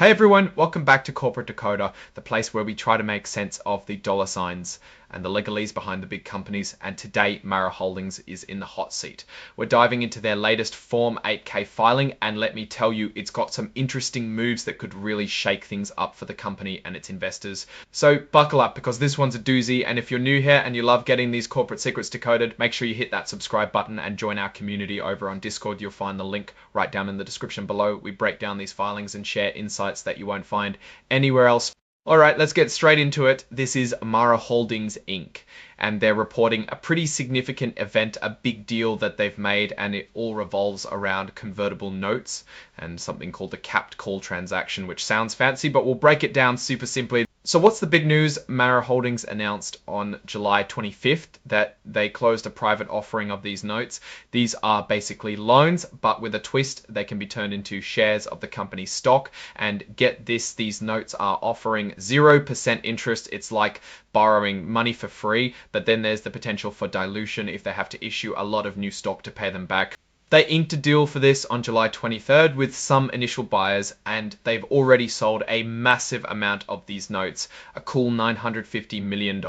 Hey everyone, welcome back to Corporate Decoder, the place where we try to make sense of the dollar signs and the legalese behind the big companies, and today Mara Holdings is in the hot seat. We're diving into their latest Form 8K filing, and let me tell you, it's got some interesting moves that could really shake things up for the company and its investors. So buckle up, because this one's a doozy, and if you're new here and you love getting these corporate secrets decoded, make sure you hit that subscribe button and join our community over on Discord. You'll find the link right down in the description below. We break down these filings and share insights that you won't find anywhere else. All right, let's get straight into it. This is Mara Holdings Inc. and they're reporting a pretty significant event, a big deal that they've made, and it all revolves around convertible notes and something called the capped call transaction, which sounds fancy, but we'll break it down super simply. So what's the big news? Mara Holdings announced on July 25th that they closed a private offering of these notes. These are basically loans, but with a twist. They can be turned into shares of the company's stock. And get this, these notes are offering 0% interest. It's like borrowing money for free, but then there's the potential for dilution if they have to issue a lot of new stock to pay them back. They inked a deal for this on July 23rd with some initial buyers, and they've already sold a massive amount of these notes, a cool $950 million.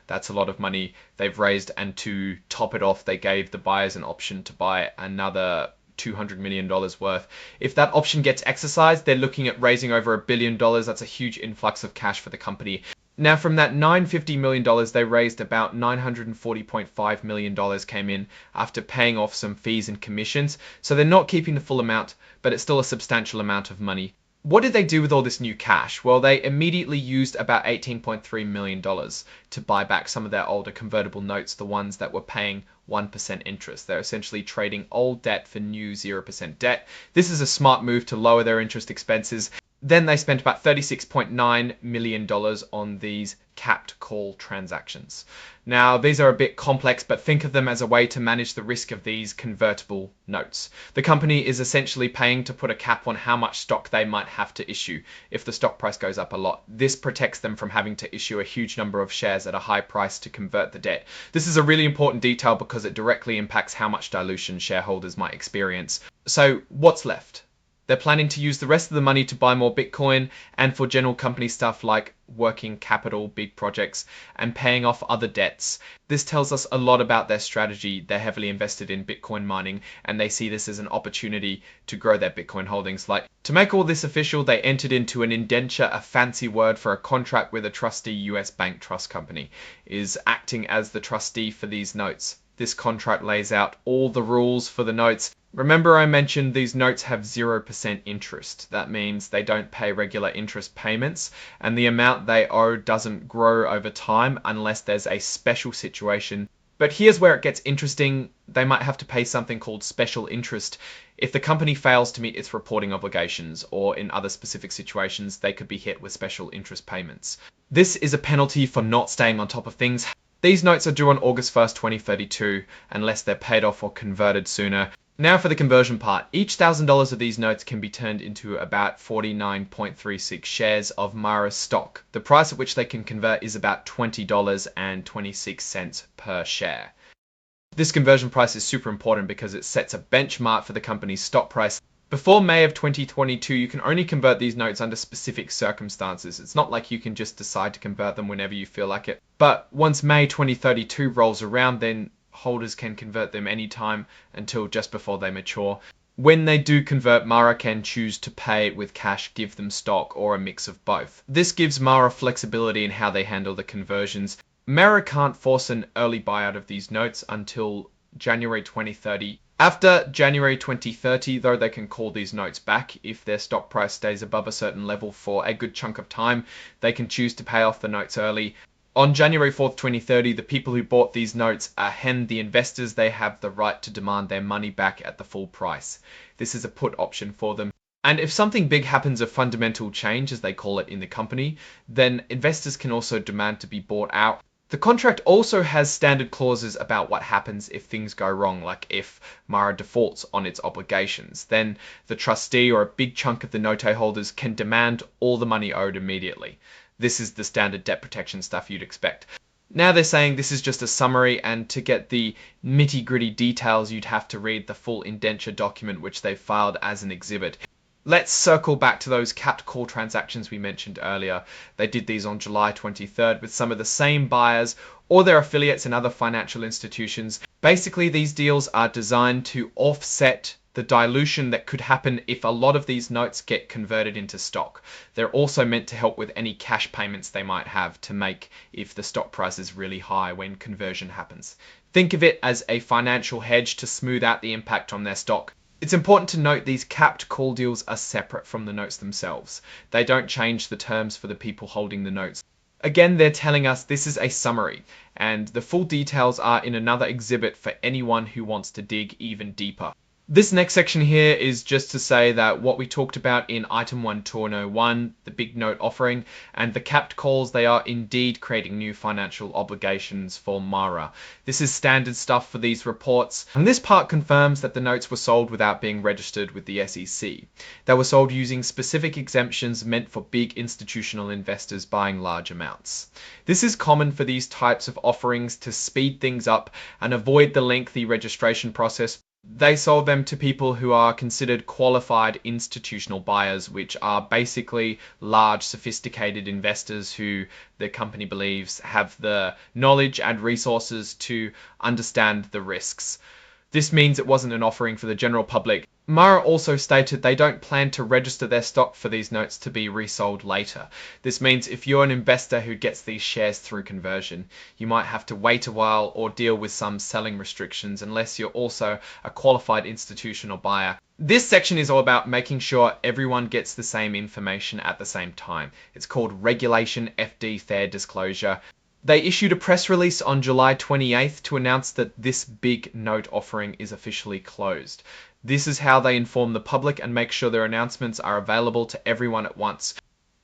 That's a lot of money they've raised, and to top it off, they gave the buyers an option to buy another $200 million worth. If that option gets exercised, they're looking at raising over $1 billion. That's a huge influx of cash for the company. Now, from that $950 million, they raised about $940.5 million came in after paying off some fees and commissions. So they're not keeping the full amount, but it's still a substantial amount of money. What did they do with all this new cash? Well, they immediately used about $18.3 million to buy back some of their older convertible notes, the ones that were paying 1% interest. They're essentially trading old debt for new 0% debt. This is a smart move to lower their interest expenses. Then they spent about $36.9 million on these capped call transactions. Now, these are a bit complex, but think of them as a way to manage the risk of these convertible notes. The company is essentially paying to put a cap on how much stock they might have to issue if the stock price goes up a lot. This protects them from having to issue a huge number of shares at a high price to convert the debt. This is a really important detail because it directly impacts how much dilution shareholders might experience. So what's left? They're planning to use the rest of the money to buy more Bitcoin and for general company stuff like working capital, big projects, and paying off other debts. This tells us a lot about their strategy. They're heavily invested in Bitcoin mining, and they see this as an opportunity to grow their Bitcoin holdings. Like, to make all this official, they entered into an indenture, a fancy word for a contract with a trustee US bank trust company, is acting as the trustee for these notes. This contract lays out all the rules for the notes. Remember, I mentioned these notes have 0% interest. That means they don't pay regular interest payments, and the amount they owe doesn't grow over time unless there's a special situation. But here's where it gets interesting. They might have to pay something called special interest if the company fails to meet its reporting obligations, or in other specific situations, they could be hit with special interest payments. This is a penalty for not staying on top of things. These notes are due on August 1st, 2032, unless they're paid off or converted sooner. Now for the conversion part. Each $1,000 of these notes can be turned into about 49.36 shares of Mara stock. The price at which they can convert is about $20.26 per share. This conversion price is super important because it sets a benchmark for the company's stock price. Before May of 2022, you can only convert these notes under specific circumstances. It's not like you can just decide to convert them whenever you feel like it. But once May 2032 rolls around, then holders can convert them anytime until just before they mature. When they do convert, Mara can choose to pay with cash, give them stock, or a mix of both. This gives Mara flexibility in how they handle the conversions. Mara can't force an early buyout of these notes until January 2030. After January 2030, though, they can call these notes back. If their stock price stays above a certain level for a good chunk of time, they can choose to pay off the notes early. On January 4th, 2030, the people who bought these notes are the investors. They have the right to demand their money back at the full price. This is a put option for them. And if something big happens, a fundamental change, as they call it in the company, then investors can also demand to be bought out. The contract also has standard clauses about what happens if things go wrong, like if Mara defaults on its obligations. Then the trustee or a big chunk of the note holders can demand all the money owed immediately. This is the standard debt protection stuff you'd expect. Now they're saying this is just a summary, and to get the nitty-gritty details, you'd have to read the full indenture document which they filed as an exhibit. Let's circle back to those capped call transactions we mentioned earlier. They did these on July 23rd with some of the same buyers or their affiliates in other financial institutions. Basically, these deals are designed to offset the dilution that could happen if a lot of these notes get converted into stock. They're also meant to help with any cash payments they might have to make if the stock price is really high when conversion happens. Think of it as a financial hedge to smooth out the impact on their stock. It's important to note these capped call deals are separate from the notes themselves. They don't change the terms for the people holding the notes. Again, they're telling us this is a summary, and the full details are in another exhibit for anyone who wants to dig even deeper. This next section here is just to say that what we talked about in item 1.201, the big note offering, and the capped calls, they are indeed creating new financial obligations for Mara. This is standard stuff for these reports, and this part confirms that the notes were sold without being registered with the SEC. They were sold using specific exemptions meant for big institutional investors buying large amounts. This is common for these types of offerings to speed things up and avoid the lengthy registration process. They sold them to people who are considered qualified institutional buyers, which are basically large, sophisticated investors who the company believes have the knowledge and resources to understand the risks. This means it wasn't an offering for the general public. Mara also stated they don't plan to register their stock for these notes to be resold later. This means if you're an investor who gets these shares through conversion, you might have to wait a while or deal with some selling restrictions unless you're also a qualified institutional buyer. This section is all about making sure everyone gets the same information at the same time. It's called Regulation FD Fair Disclosure. They issued a press release on July 28th to announce that this big note offering is officially closed. This is how they inform the public and make sure their announcements are available to everyone at once.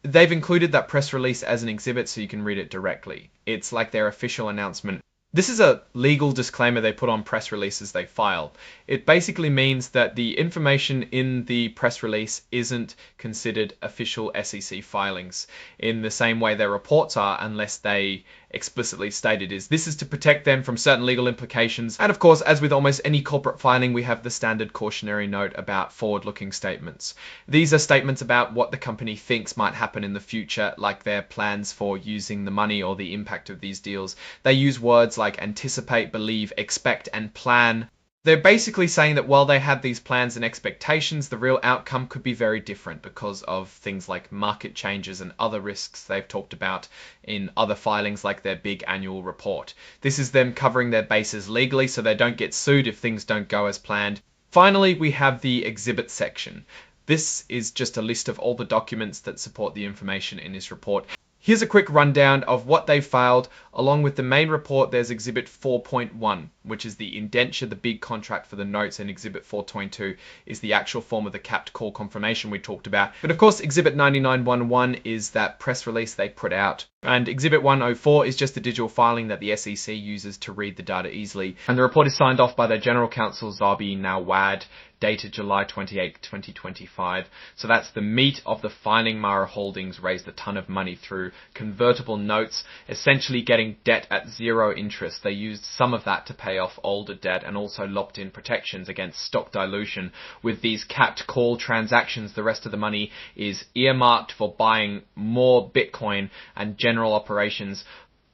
They've included that press release as an exhibit so you can read it directly. It's like their official announcement. This is a legal disclaimer they put on press releases they file. It basically means that the information in the press release isn't considered official SEC filings in the same way their reports are unless they explicitly state it is. This is to protect them from certain legal implications. And of course, as with almost any corporate filing, we have the standard cautionary note about forward-looking statements. These are statements about what the company thinks might happen in the future, like their plans for using the money or the impact of these deals. They use words like anticipate, believe, expect, and plan. They're basically saying that while they had these plans and expectations, the real outcome could be very different because of things like market changes and other risks they've talked about in other filings like their big annual report. This is them covering their bases legally so they don't get sued if things don't go as planned. Finally, we have the exhibit section. This is just a list of all the documents that support the information in this report. Here's a quick rundown of what they filed. Along with the main report, there's Exhibit 4.1, which is the indenture, the big contract for the notes, and Exhibit 4.2 is the actual form of the capped call confirmation we talked about. But of course, Exhibit 99.11 is that press release they put out. And Exhibit 104 is just the digital filing that the SEC uses to read the data easily. And the report is signed off by their General Counsel, Zabi Nawad, dated July 28, 2025. So that's the meat of the filing. Mara Holdings raised a ton of money through convertible notes, essentially getting debt at zero interest. They used some of that to pay off older debt and also locked in protections against stock dilution. With these capped call transactions, the rest of the money is earmarked for buying more Bitcoin and general operations.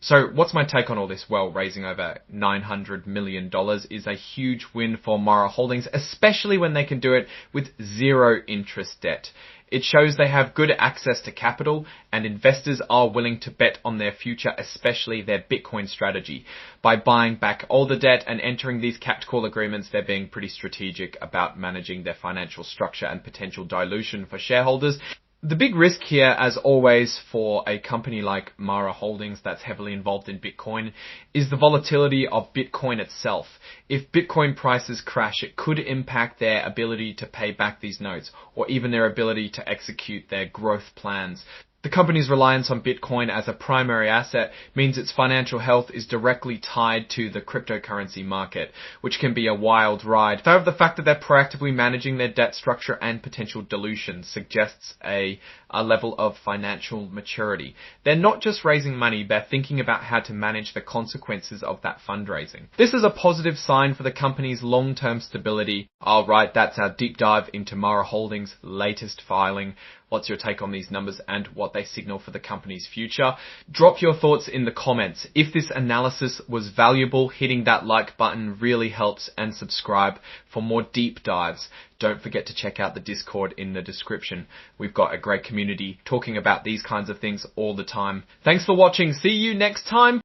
So what's my take on all this? Well, raising over $900 million is a huge win for Mara Holdings, especially when they can do it with zero interest debt. It shows they have good access to capital and investors are willing to bet on their future, especially their Bitcoin strategy. By buying back older debt and entering these capped call agreements, they're being pretty strategic about managing their financial structure and potential dilution for shareholders. The big risk here, as always, for a company like Mara Holdings that's heavily involved in Bitcoin is the volatility of Bitcoin itself. If Bitcoin prices crash, it could impact their ability to pay back these notes or even their ability to execute their growth plans. The company's reliance on Bitcoin as a primary asset means its financial health is directly tied to the cryptocurrency market, which can be a wild ride. However, the fact that they're proactively managing their debt structure and potential dilution suggests a level of financial maturity. They're not just raising money, they're thinking about how to manage the consequences of that fundraising. This is a positive sign for the company's long-term stability. Alright, that's our deep dive into Mara Holdings' latest filing. What's your take on these numbers and what they signal for the company's future? Drop your thoughts in the comments. If this analysis was valuable, hitting that like button really helps, and subscribe for more deep dives. Don't forget to check out the Discord in the description. We've got a great community talking about these kinds of things all the time. Thanks for watching. See you next time.